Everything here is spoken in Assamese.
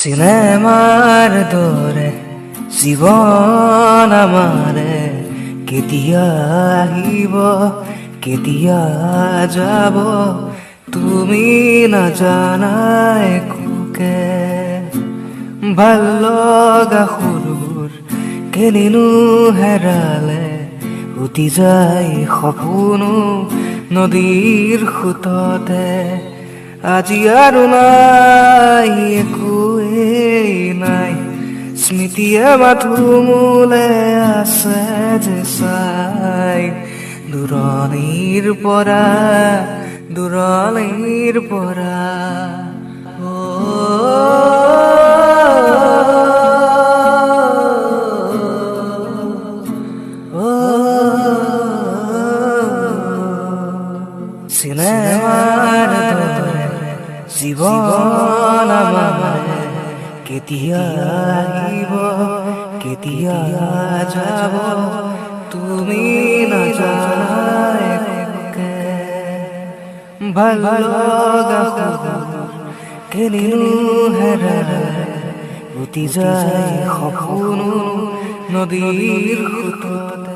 চিনেমাৰ দৰে জীৱন আমাৰে কেতিয়া আহিব কেতিয়া যাব তুমি নাজানাই একোকে ভাল লগা সুৰ কেনিনো হেৰালে উটি যায় সপোনো নদীৰ সোঁততে আজি আৰু নাই একোৱেই নাই স্মৃতিয়ে মাথো মোলে আছে যে চাই দূৰণিৰ পৰা চিনেমাৰ দৰে জীৱন আমাৰে কেতিয়া আহিব কেতিয়া যাব তুমি নাজানাই একোকে ভাল লগা সুৰ কেনিনো হেৰালে উটি যায় সপোনো নদীৰ সোঁততে